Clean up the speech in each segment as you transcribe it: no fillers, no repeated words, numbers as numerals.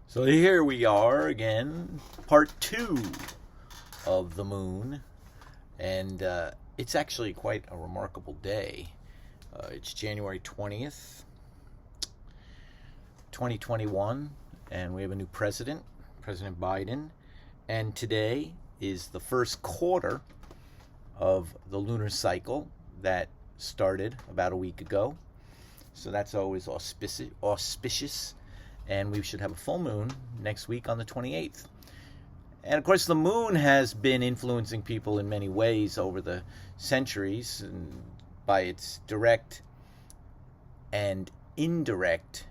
So here we are again, part 2 of the moon, and it's actually quite a remarkable day. It's January 20th, 2021, and we have a new president, President Biden, and today is the first quarter of the lunar cycle that started about a week ago. So that's always auspicious. And we should have a full moon next week on the 28th. And of course, the moon has been influencing people in many ways over the centuries, and by its direct and indirect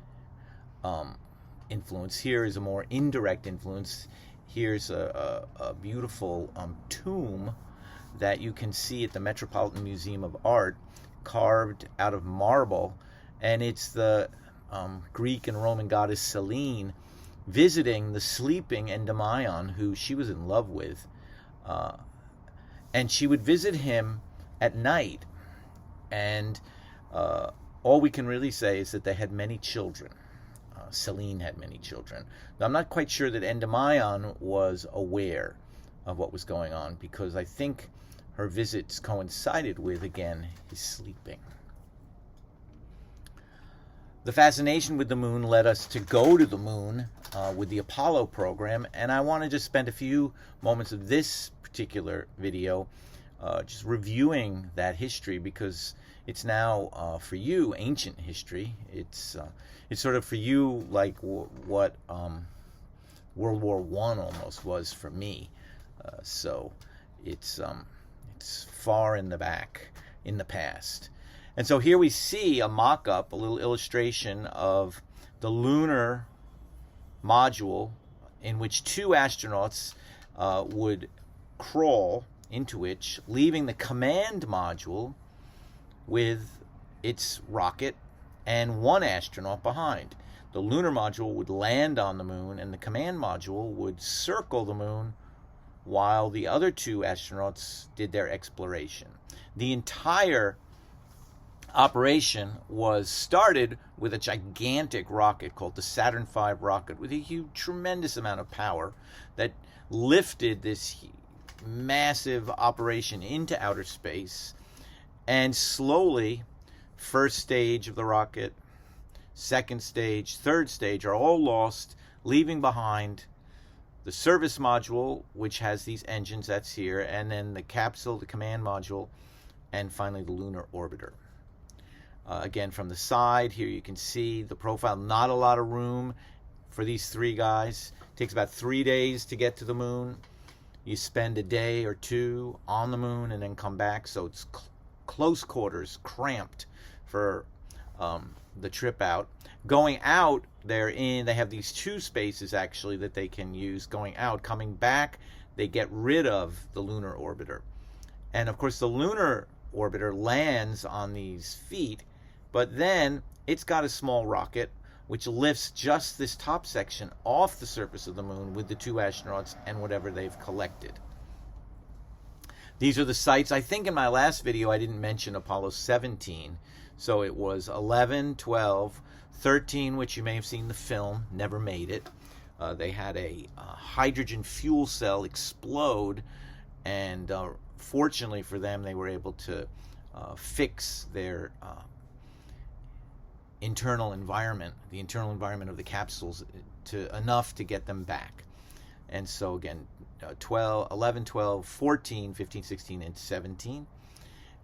influence. Here is a more indirect influence. Here's a beautiful tomb that you can see at the Metropolitan Museum of Art, carved out of marble, and it's the Greek and Roman goddess Selene visiting the sleeping Endymion, who she was in love with, and she would visit him at night, and all we can really say is that they had many children. Selene had many children. Now, I'm not quite sure that Endymion was aware of what was going on, because I think her visits coincided with, again, his sleeping. The fascination with the moon led us to go to the moon with the Apollo program, and I want to just spend a few moments of this particular video just reviewing that history, because it's now for you ancient history. It's sort of for you like what World War I almost was for me. So it's far in the back, in the past. And so here we see a mock-up, a little illustration of the lunar module in which two astronauts would crawl into which, leaving the command module with its rocket and one astronaut behind. The lunar module would land on the moon, and the command module would circle the moon while the other two astronauts did their exploration. The entire operation was started with a gigantic rocket called the Saturn V rocket, with a huge, tremendous amount of power that lifted this massive operation into outer space. And slowly, first stage of the rocket, second stage, third stage are all lost, leaving behind the service module, which has these engines, that's here, and then the capsule, the command module, and finally the lunar orbiter. Again, from the side here, you can see the profile. Not a lot of room for these three guys. It takes about 3 days to get to the moon. You spend a day or two on the moon and then come back. So it's close quarters, cramped for the trip out. Going out, they have these two spaces actually that they can use going out. Coming back, they get rid of the lunar orbiter. And of course, the lunar orbiter lands on these feet, but then it's got a small rocket which lifts just this top section off the surface of the moon with the two astronauts and whatever they've collected. These are the sites. I think in my last video I didn't mention Apollo 17. So it was 11, 12, 13, which you may have seen the film, never made it. They had a hydrogen fuel cell explode, and fortunately for them, they were able to fix their internal environment, the internal environment of the capsules, to enough to get them back. And so again, 11, 12, 14, 15, 16, and 17.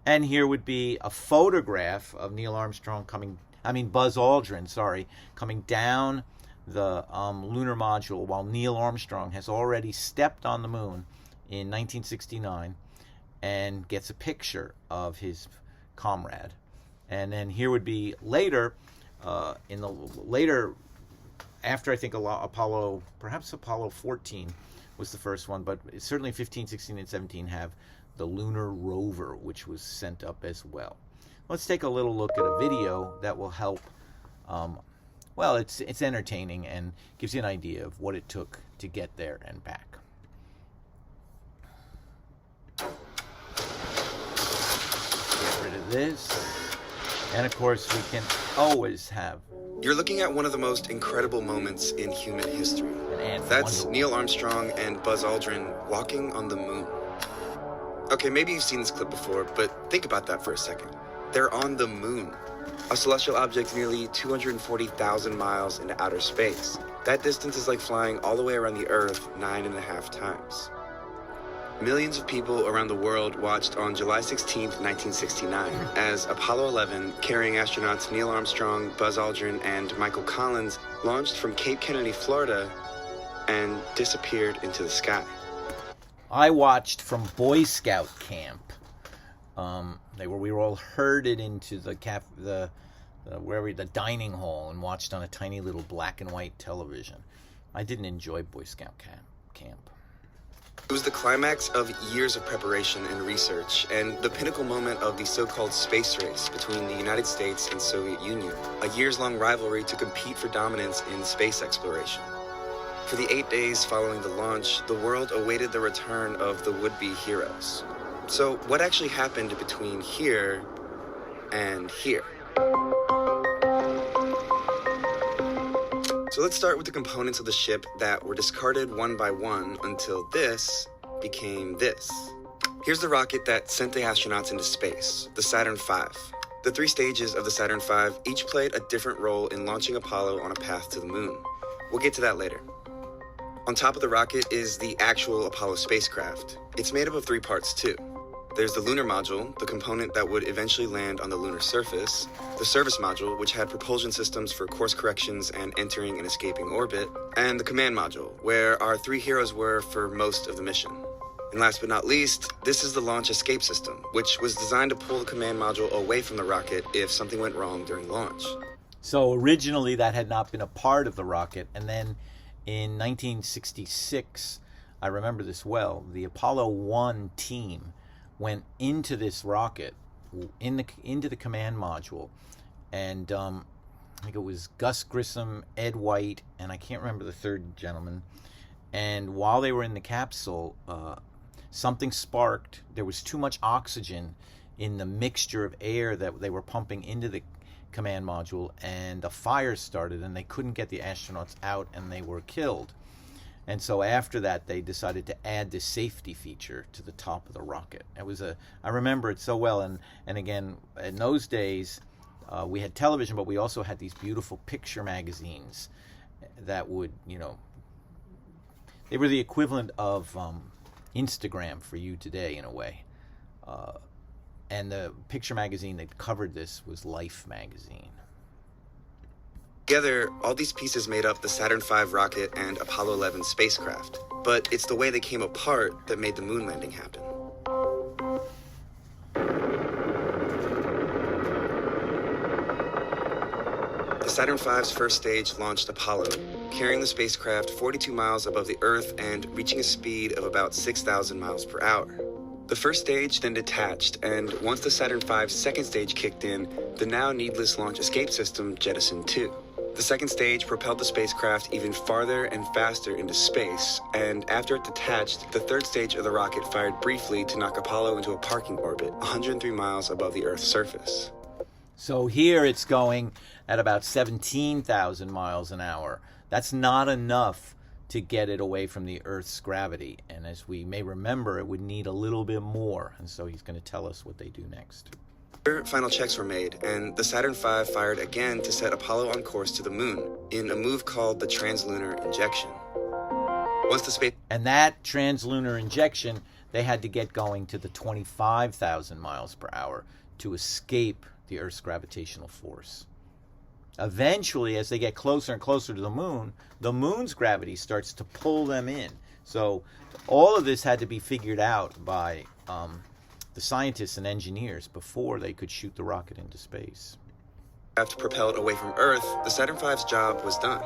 And here would be a photograph of Buzz Aldrin, coming down the lunar module while Neil Armstrong has already stepped on the moon in 1969 and gets a picture of his comrade. And then here would be later, after I think Apollo, perhaps Apollo 14 was the first one, but certainly 15, 16, and 17 have the lunar rover, which was sent up as well. Let's take a little look at a video that will help. Well, it's entertaining and gives you an idea of what it took to get there and back. Get rid of this. And of course, we can always have You're looking at one of the most incredible moments in human history. That's Neil Armstrong and Buzz Aldrin walking on the moon. Okay, maybe you've seen this clip before, but think about that for a second. They're on the moon, a celestial object nearly 240,000 miles into outer space. That distance is like flying all the way around the Earth 9.5 times. Millions of people around the world watched on July 16, 1969, as Apollo 11, carrying astronauts Neil Armstrong, Buzz Aldrin, and Michael Collins, launched from Cape Kennedy, Florida, and disappeared into the sky. I watched from Boy Scout camp. We were all herded into the dining hall and watched on a tiny little black and white television. I didn't enjoy Boy Scout camp. It was the climax of years of preparation and research, and the pinnacle moment of the so-called space race between the United States and Soviet Union, a years-long rivalry to compete for dominance in space exploration. For the 8 days following the launch, the world awaited the return of the would-be heroes. So what actually happened between here and here? So let's start with the components of the ship that were discarded one by one until this became this. Here's the rocket that sent the astronauts into space, the Saturn V. The 3 stages of the Saturn V each played a different role in launching Apollo on a path to the moon. We'll get to that later. On top of the rocket is the actual Apollo spacecraft. It's made up of 3 parts too. There's the lunar module, the component that would eventually land on the lunar surface, the service module, which had propulsion systems for course corrections and entering and escaping orbit, and the command module, where our 3 heroes were for most of the mission. And last but not least, this is the launch escape system, which was designed to pull the command module away from the rocket if something went wrong during launch. So originally that had not been a part of the rocket, and then in 1966, I remember this well, the Apollo 1 team went into this rocket, into the command module, and I think it was Gus Grissom, Ed White, and I can't remember the third gentleman. And while they were in the capsule, something sparked. There was too much oxygen in the mixture of air that they were pumping into the command module, and a fire started, and they couldn't get the astronauts out, and they were killed. And so after that, they decided to add this safety feature to the top of the rocket. I remember it so well. And again, in those days, we had television, but we also had these beautiful picture magazines that would, they were the equivalent of Instagram for you today in a way. And the picture magazine that covered this was Life magazine. Together, all these pieces made up the Saturn V rocket and Apollo 11 spacecraft. But it's the way they came apart that made the moon landing happen. The Saturn V's first stage launched Apollo, carrying the spacecraft 42 miles above the Earth and reaching a speed of about 6,000 miles per hour. The first stage then detached, and once the Saturn V's second stage kicked in, the now needless launch escape system jettisoned too. The second stage propelled the spacecraft even farther and faster into space, and after it detached, the third stage of the rocket fired briefly to knock Apollo into a parking orbit 103 miles above the Earth's surface. So here it's going at about 17,000 miles an hour. That's not enough to get it away from the Earth's gravity, and as we may remember, it would need a little bit more, and so he's going to tell us what they do next. Final checks were made, and the Saturn V fired again to set Apollo on course to the moon in a move called the translunar injection. And that translunar injection, they had to get going to the 25,000 miles per hour to escape the Earth's gravitational force. Eventually, as they get closer and closer to the moon's gravity starts to pull them in. So all of this had to be figured out by the scientists and engineers before they could shoot the rocket into space. After propelled away from Earth, the Saturn V's job was done.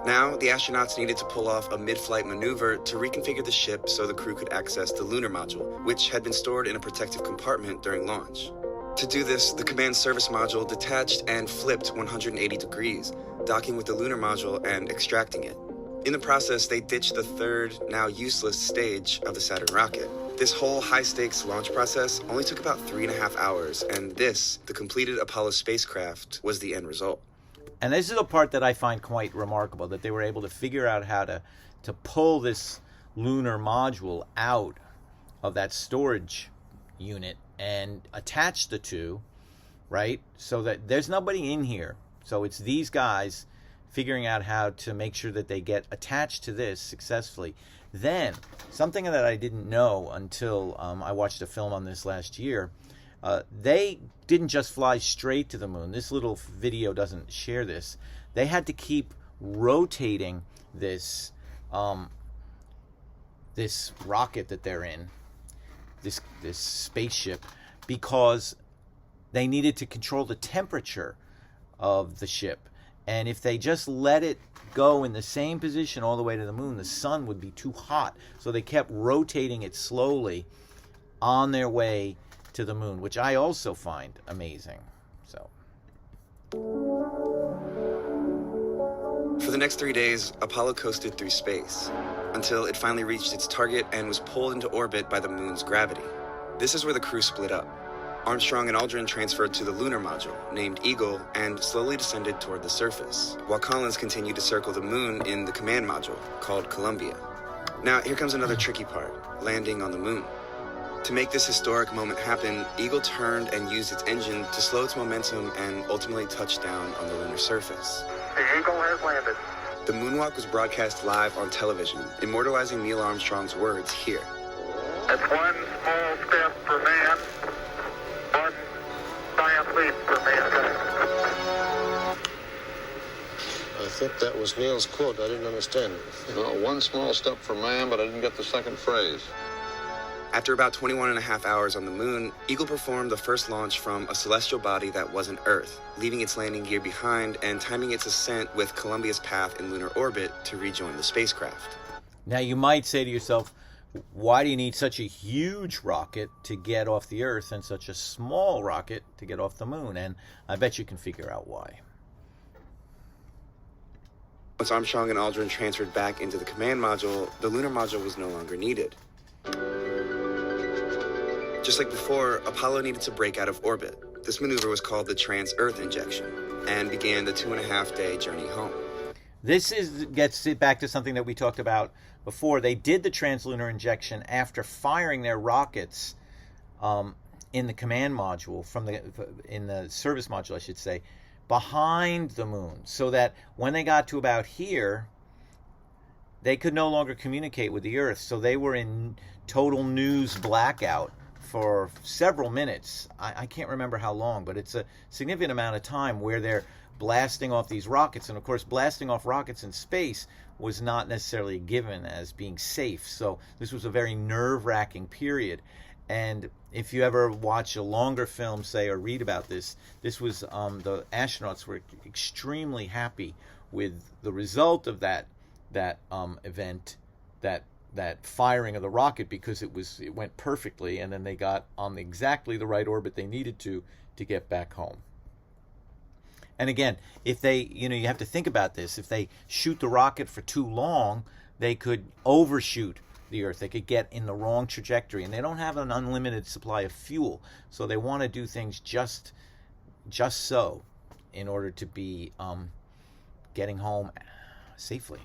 Now, the astronauts needed to pull off a mid-flight maneuver to reconfigure the ship so the crew could access the lunar module, which had been stored in a protective compartment during launch. To do this, the command service module detached and flipped 180 degrees, docking with the lunar module and extracting it. In the process, they ditched the third, now useless stage of the Saturn rocket. This whole high-stakes launch process only took about 3.5 hours, and this, the completed Apollo spacecraft, was the end result. And this is the part that I find quite remarkable, that they were able to figure out how to pull this lunar module out of that storage unit and attach the two, right? So that there's nobody in here. So it's these guys figuring out how to make sure that they get attached to this successfully. Then, something that I didn't know until I watched a film on this last year, they didn't just fly straight to the moon. This little video doesn't share this. They had to keep rotating this this rocket that they're in, this spaceship, because they needed to control the temperature of the ship. And if they just let it go in the same position all the way to the moon, the sun would be too hot. So they kept rotating it slowly on their way to the moon, which I also find amazing. So for the next 3 days, Apollo coasted through space until it finally reached its target and was pulled into orbit by the moon's gravity. This is where the crew split up. Armstrong and Aldrin transferred to the lunar module, named Eagle, and slowly descended toward the surface, while Collins continued to circle the moon in the command module, called Columbia. Now, here comes another tricky part, landing on the moon. To make this historic moment happen, Eagle turned and used its engine to slow its momentum and ultimately touch down on the lunar surface. The Eagle has landed. The moonwalk was broadcast live on television, immortalizing Neil Armstrong's words here. It's one small step for man, one giant leap for mankind. I think that was Neil's quote. I didn't understand. No, one small step for man, but I didn't get the second phrase. After about 21 and a half hours on the moon, Eagle performed the first launch from a celestial body that wasn't Earth, leaving its landing gear behind and timing its ascent with Columbia's path in lunar orbit to rejoin the spacecraft. now you might say to yourself, why do you need such a huge rocket to get off the Earth and such a small rocket to get off the moon? And I bet you can figure out why. Once Armstrong and Aldrin transferred back into the command module, the lunar module was no longer needed. Just like before, Apollo needed to break out of orbit. This maneuver was called the trans-Earth injection and began the 2.5-day journey home. This gets it back to something that we talked about before. They did the translunar injection after firing their rockets in the command module, in the service module, I should say, behind the moon, so that when they got to about here, they could no longer communicate with the Earth. So they were in total news blackout for several minutes. I can't remember how long, but it's a significant amount of time where they're blasting off these rockets. And of course, blasting off rockets in space was not necessarily given as being safe. So this was a very nerve-wracking period. And if you ever watch a longer film, say, or read about this, this was the astronauts were extremely happy with the result of that event, that firing of the rocket, because it went perfectly, and then they got on exactly the right orbit they needed to get back home. And again, if they, you have to think about this. If they shoot the rocket for too long, they could overshoot the Earth. They could get in the wrong trajectory, and they don't have an unlimited supply of fuel. So they want to do things just so in order to be getting home safely.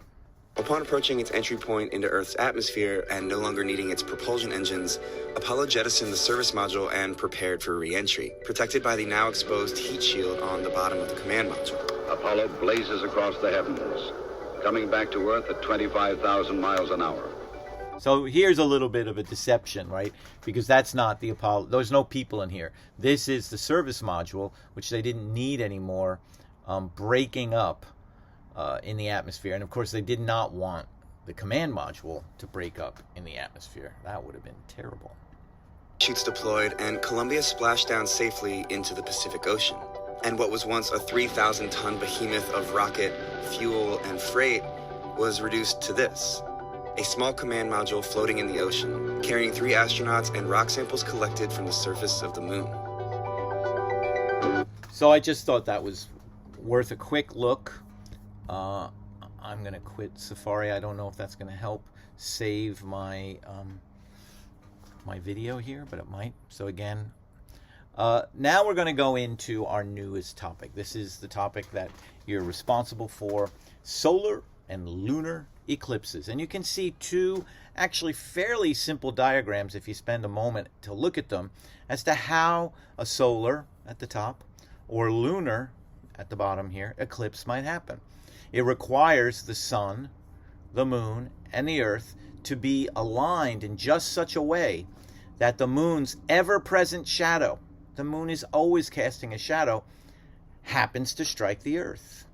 Upon approaching its entry point into Earth's atmosphere and no longer needing its propulsion engines, Apollo jettisoned the service module and prepared for re-entry, protected by the now exposed heat shield on the bottom of the command module. Apollo blazes across the heavens, coming back to Earth at 25,000 miles an hour. So here's a little bit of a deception, right? Because that's not the Apollo. There's no people in here. This is the service module, which they didn't need anymore, breaking up in the atmosphere. And of course, they did not want the command module to break up in the atmosphere. That would have been terrible. Chutes deployed, and Columbia splashed down safely into the Pacific Ocean. And what was once a 3,000-ton behemoth of rocket, fuel, and freight was reduced to this: a small command module floating in the ocean, carrying 3 astronauts and rock samples collected from the surface of the moon. So I just thought that was worth a quick look. I'm going to quit Safari. I don't know if that's going to help save my my video here, but it might. So again, Now we're going to go into our newest topic. This is the topic that you're responsible for: solar and lunar eclipses. And you can see two actually fairly simple diagrams if you spend a moment to look at them as to how a solar at the top or lunar at the bottom here eclipse might happen. It requires the sun, the moon, and the earth to be aligned in just such a way that the moon's ever-present shadow, the moon is always casting a shadow, happens to strike the earth.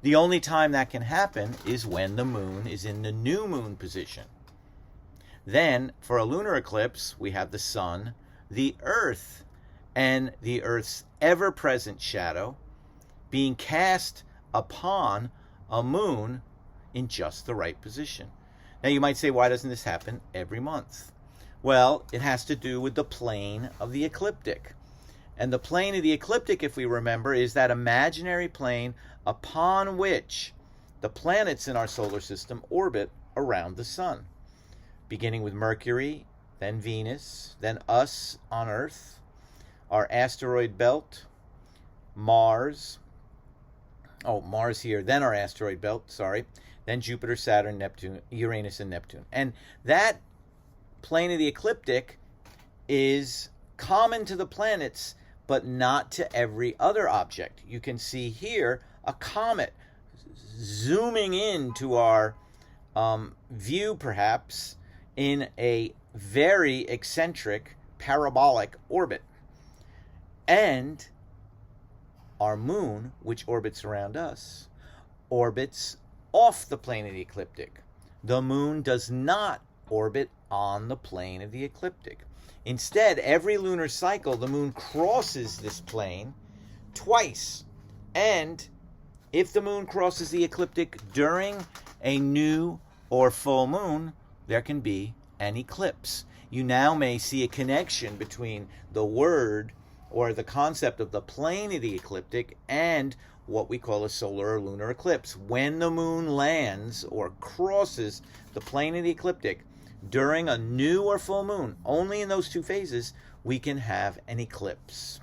The only time that can happen is when the moon is in the new moon position. Then, for a lunar eclipse, we have the sun, the earth, and the earth's ever-present shadow being cast upon a moon in just the right position. Now you might say, why doesn't this happen every month? Well, it has to do with the plane of the ecliptic. And the plane of the ecliptic, if we remember, is that imaginary plane upon which the planets in our solar system orbit around the sun. Beginning with Mercury, then Venus, then us on Earth, our asteroid belt, Mars here, then our asteroid belt, then Jupiter, Saturn, Neptune, Uranus, and Neptune. And that plane of the ecliptic is common to the planets, but not to every other object. You can see here a comet zooming into our view, perhaps, in a very eccentric parabolic orbit. And our moon, which orbits around us, orbits off the plane of the ecliptic. The moon does not orbit on the plane of the ecliptic. Instead, every lunar cycle, the moon crosses this plane twice. And if the moon crosses the ecliptic during a new or full moon, there can be an eclipse. You now may see a connection between the word or the concept of the plane of the ecliptic and what we call a solar or lunar eclipse. When the moon lands or crosses the plane of the ecliptic during a new or full moon, only in those two phases, we can have an eclipse.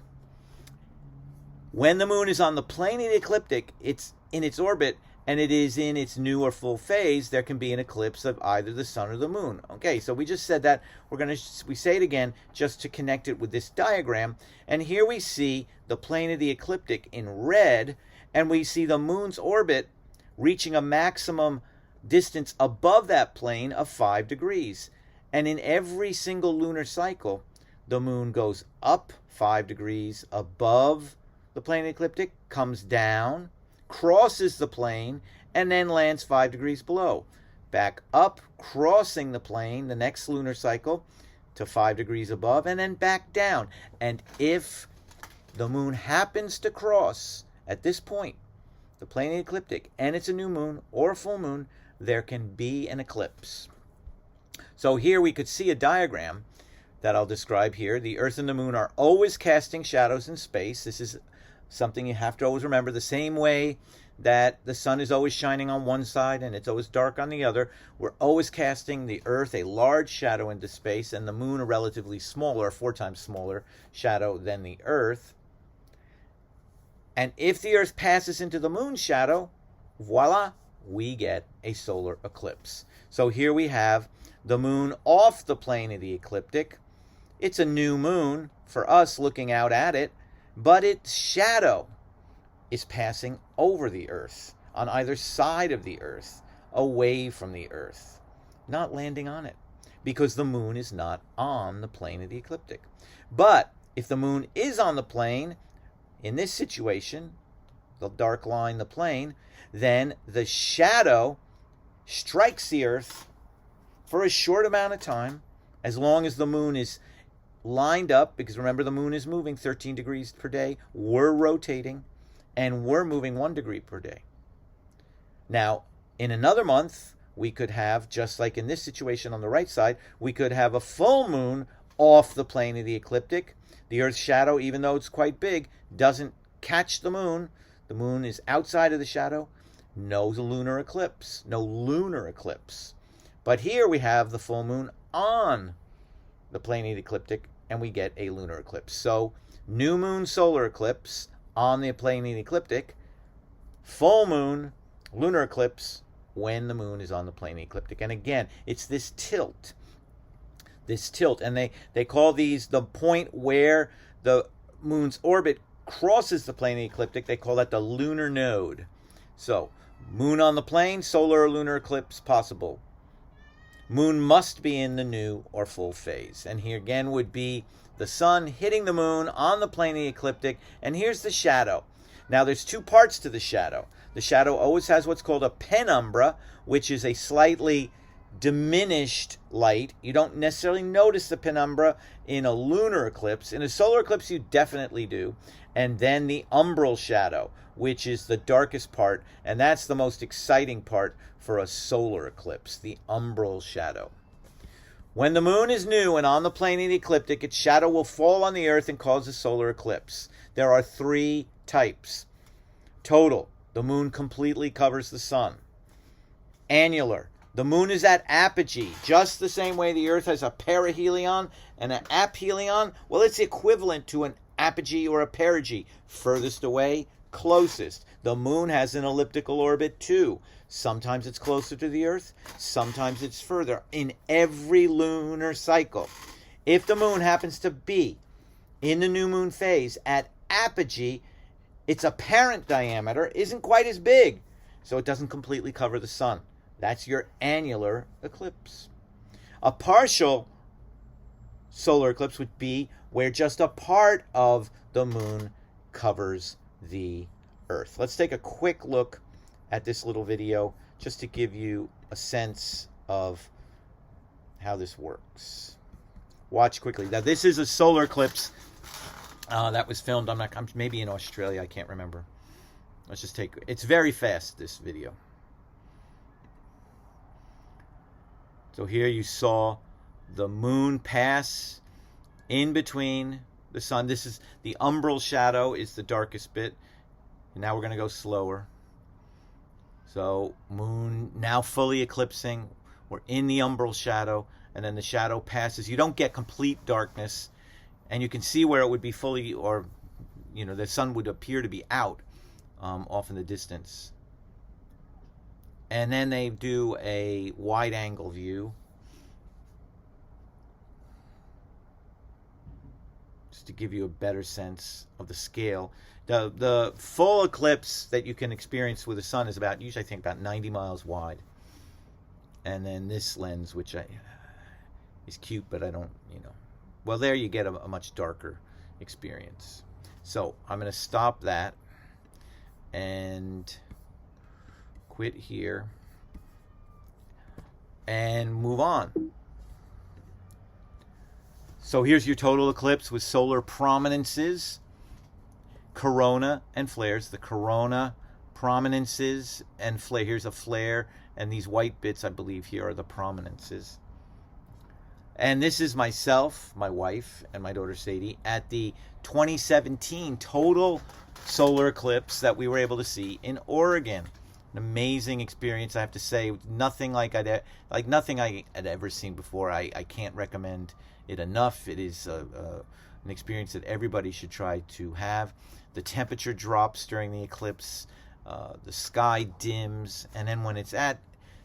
When the moon is on the plane of the ecliptic, it's in its orbit, and it is in its new or full phase, there can be an eclipse of either the sun or the moon. Okay, so we just said that. We say it again just to connect it with this diagram. And here we see the plane of the ecliptic in red, and we see the moon's orbit reaching a maximum distance above that plane of 5 degrees. And in every single lunar cycle, the moon goes up 5 degrees above the plane of the ecliptic, comes down, crosses the plane, and then lands 5 degrees below. Back up, crossing the plane, the next lunar cycle, to 5 degrees above, and then back down. And if the moon happens to cross at this point, the plane of the ecliptic, and it's a new moon or a full moon, there can be an eclipse. So here we could see a diagram that I'll describe here. The Earth and the moon are always casting shadows in space. This is something you have to always remember. The same way that the sun is always shining on one side and it's always dark on the other, we're always casting the Earth a large shadow into space and the moon a relatively smaller, 4 times smaller shadow than the Earth. And if the Earth passes into the moon's shadow, voila, we get a solar eclipse. So here we have the moon off the plane of the ecliptic. It's a new moon for us looking out at it, but its shadow is passing over the Earth, on either side of the Earth, away from the Earth, not landing on it, because the moon is not on the plane of the ecliptic. But if the moon is on the plane, in this situation, the dark line, the plane, then the shadow strikes the Earth for a short amount of time, as long as the moon is lined up, because remember the moon is moving 13 degrees per day, we're rotating, and we're moving 1 degree per day. Now, in another month, we could have, just like in this situation on the right side, we could have a full moon off the plane of the ecliptic. The Earth's shadow, even though it's quite big, doesn't catch the moon. The moon is outside of the shadow. No lunar eclipse. No lunar eclipse. But here we have the full moon on the plane of the ecliptic, and we get a lunar eclipse. So New moon solar eclipse on the plane ecliptic. Full moon lunar eclipse when the moon is on the plane ecliptic. And again, it's this tilt. And they call these the point where the moon's orbit crosses the plane ecliptic. They call that the lunar node. So, moon on the plane, solar or lunar eclipse possible. Moon must be in the new or full phase. And here again would be the sun hitting the moon on the plane ecliptic. And here's the shadow. Now, there's two parts to the shadow. The shadow always has what's called a penumbra, which is a slightly diminished light. You don't necessarily notice the penumbra in a lunar eclipse. In a solar eclipse, you definitely do. And then the umbral shadow, which is the darkest part, and that's the most exciting part for a solar eclipse, the umbral shadow. When the moon is new and on the plane of the ecliptic, its shadow will fall on the earth and cause a solar eclipse. There are three types. Total, the moon completely covers the sun. Annular, the moon is at apogee, just the same way the Earth has a perihelion and an aphelion. Well, it's equivalent to an apogee or a perigee. Furthest away, closest. The moon has an elliptical orbit too. Sometimes it's closer to the Earth, sometimes it's further. In every lunar cycle, if the moon happens to be in the new moon phase at apogee, its apparent diameter isn't quite as big, so it doesn't completely cover the sun. That's your annular eclipse. A partial solar eclipse would be where just a part of the moon covers the Earth. Let's take a quick look at this little video just to give you a sense of how this works. Watch quickly. Now, this is a solar eclipse that was filmed. I'm maybe in Australia. I can't remember. Let's just take. It's very fast, this video. So here you saw the moon pass in between the sun. This is the umbral shadow, is the darkest bit. And now we're going to go slower. So moon now fully eclipsing. We're in the umbral shadow, and then the shadow passes. You don't get complete darkness, and you can see where it would be fully, or the sun would appear to be out off in the distance. And then they do a wide angle view, just to give you a better sense of the scale. The full eclipse that you can experience with the sun is about, usually I think about 90 miles wide. And then this lens, which is cute, but I don't, well, there you get a much darker experience. So I'm going to stop that and quit here and move on. So here's your total eclipse with solar prominences, corona and flares. The corona, prominences, and flare. Here's a flare, and these white bits, I believe, here are the prominences. And this is myself, my wife, and my daughter Sadie at the 2017 total solar eclipse that we were able to see in Oregon. An amazing experience, I have to say. Nothing like nothing I had ever seen before. I can't recommend it enough. It is an experience that everybody should try to have. The temperature drops during the eclipse. The sky dims, and then when it's at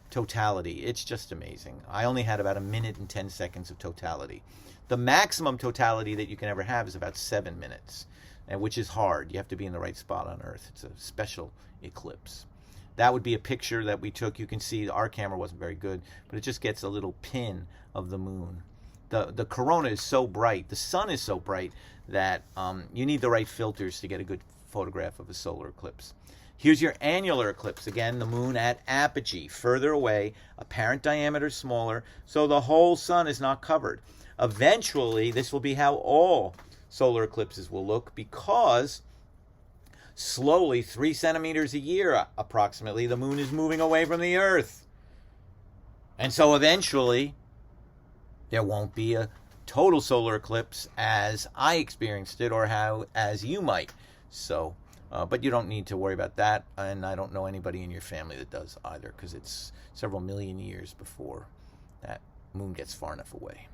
totality, it's just amazing. I only had about 1 minute and 10 seconds of totality. The maximum totality that you can ever have is about 7 minutes, and which is hard. You have to be in the right spot on Earth. It's a special eclipse. That would be a picture that we took. You can see our camera wasn't very good, but it just gets a little pin of the moon. The corona is so bright, the sun is so bright that you need the right filters to get a good photograph of a solar eclipse. Here's your annular eclipse. Again, the moon at apogee, further away, apparent diameter smaller, so the whole sun is not covered. Eventually, this will be how all solar eclipses will look, because slowly, 3 centimeters a year approximately, the moon is moving away from the Earth. And so eventually, there won't be a total solar eclipse as I experienced it, or as you might. So, but you don't need to worry about that, and I don't know anybody in your family that does either, because it's several million years before that moon gets far enough away.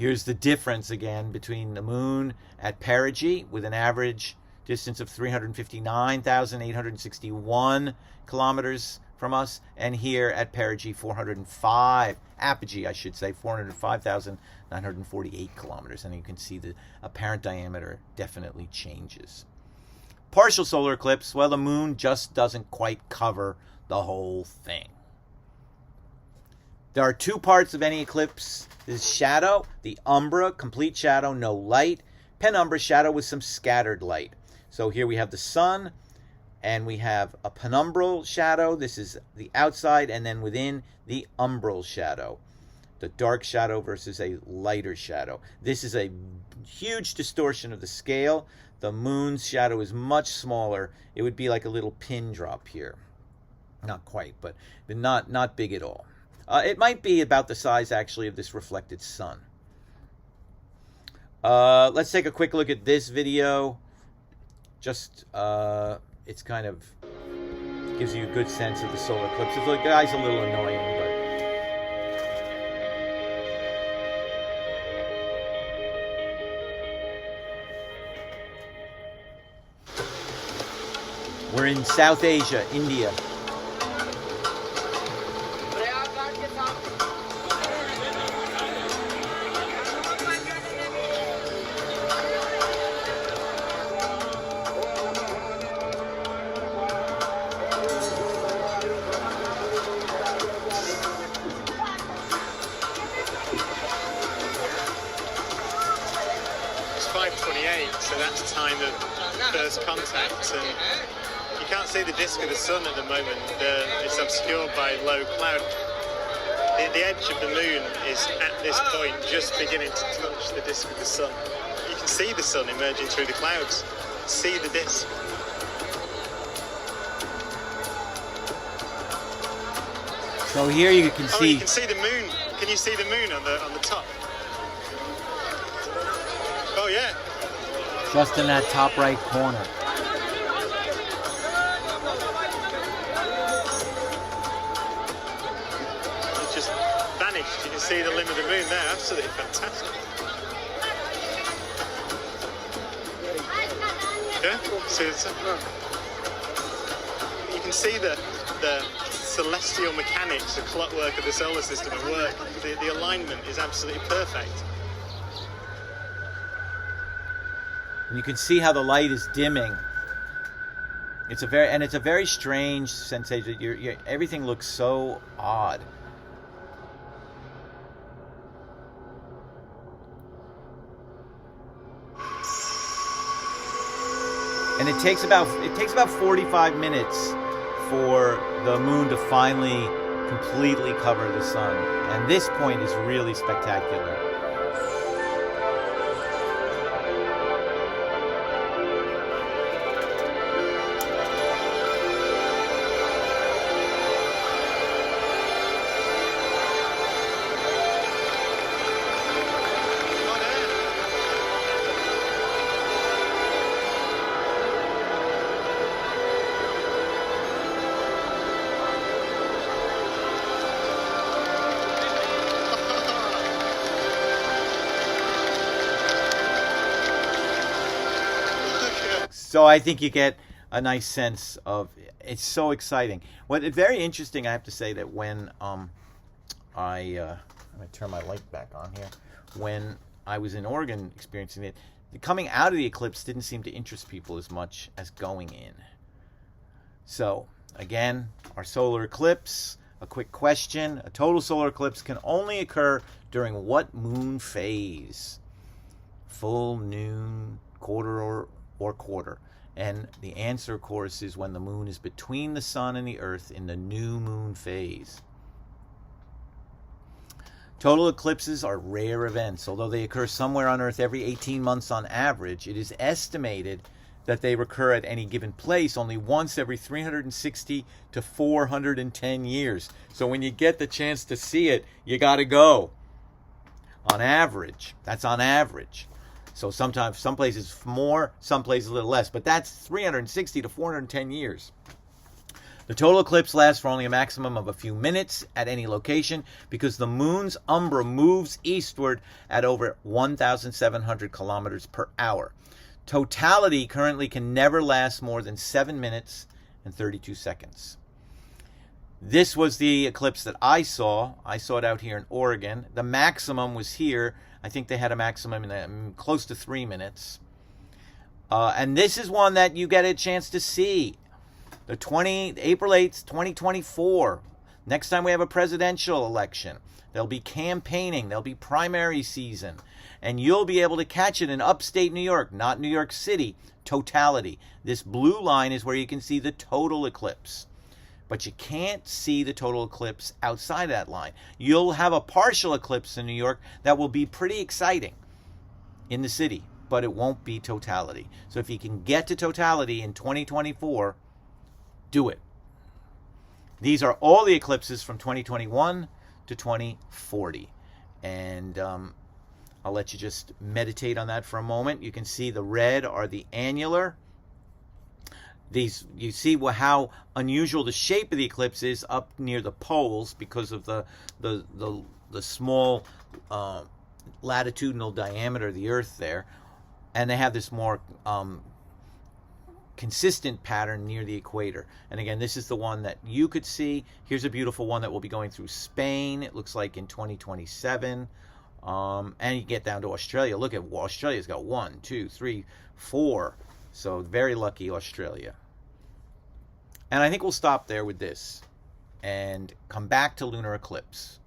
Here's the difference again between the moon at perigee with an average distance of 359,861 kilometers from us, and here at perigee 405, apogee I should say, 405,948 kilometers. And you can see the apparent diameter definitely changes. Partial solar eclipse, well, the moon just doesn't quite cover the whole thing. There are two parts of any eclipse. This is shadow, the umbra, complete shadow, no light. Penumbra, shadow with some scattered light. So here we have the sun, and we have a penumbral shadow. This is the outside, and then within the umbral shadow. The dark shadow versus a lighter shadow. This is a huge distortion of the scale. The moon's shadow is much smaller. It would be like a little pin drop here. Not quite, but not big at all. It might be about the size, actually, of this reflected sun. Let's take a quick look at this video. Just, it's kind of gives you a good sense of the solar eclipse. The guy's a little annoying, but... We're in South Asia, India. It's 5:28, so that's the time of first contact, and you can't see the disk of the sun at the moment. It's obscured by low cloud. The edge of the moon is at this point just beginning to touch the disk of the sun. You can see the sun emerging through the clouds. See the disk. So here you can see... you can see the moon. Can you see the moon on the top? Oh yeah. Just in that top right corner. It just vanished. You can see the limb of the moon there. Absolutely fantastic. Yeah? See the sun? You can see the celestial mechanics, the clockwork of the solar system at work. The alignment is absolutely perfect. And you can see how the light is dimming. It's a very strange sensation. Everything looks so odd. And it takes about 45 minutes for the moon to finally completely cover the sun. And this point is really spectacular. So I think you get a nice sense of, it's so exciting. What very interesting, I have to say, that when I'm going to turn my light back on here. When I was in Oregon experiencing it, coming out of the eclipse didn't seem to interest people as much as going in. So again, our solar eclipse, a quick question. A total solar eclipse can only occur during what moon phase? Full, noon, quarter, or quarter. And the answer, of course, is when the moon is between the sun and the earth in the new moon phase. Total eclipses are rare events. Although they occur somewhere on Earth every 18 months on average, it is estimated that they recur at any given place only once every 360 to 410 years. So when you get the chance to see it, you got to go. On average. That's on average. So sometimes, some places more, some places a little less. But that's 360 to 410 years. The total eclipse lasts for only a maximum of a few minutes at any location because the moon's umbra moves eastward at over 1,700 kilometers per hour. Totality currently can never last more than 7 minutes and 32 seconds. This was the eclipse that I saw. I saw it out here in Oregon. The maximum was here. I think they had a maximum in close to 3 minutes. And this is one that you get a chance to see. April 8th, 2024. Next time we have a presidential election. There'll be campaigning. There'll be primary season. And you'll be able to catch it in upstate New York, not New York City. Totality. This blue line is where you can see the total eclipse. But you can't see the total eclipse outside of that line. You'll have a partial eclipse in New York that will be pretty exciting in the city, but it won't be totality. So if you can get to totality in 2024, do it. These are all the eclipses from 2021 to 2040. And I'll let you just meditate on that for a moment. You can see the red are the annular. These, you see how unusual the shape of the eclipse is up near the poles because of the small latitudinal diameter of the Earth there, and they have this more consistent pattern near the equator. And again, this is the one that you could see. Here's a beautiful one that will be going through Spain. It looks like in 2027. And you get down to Australia. Look at Australia's got 1, 2, 3, 4. So very lucky Australia. And I think we'll stop there with this and come back to lunar eclipse.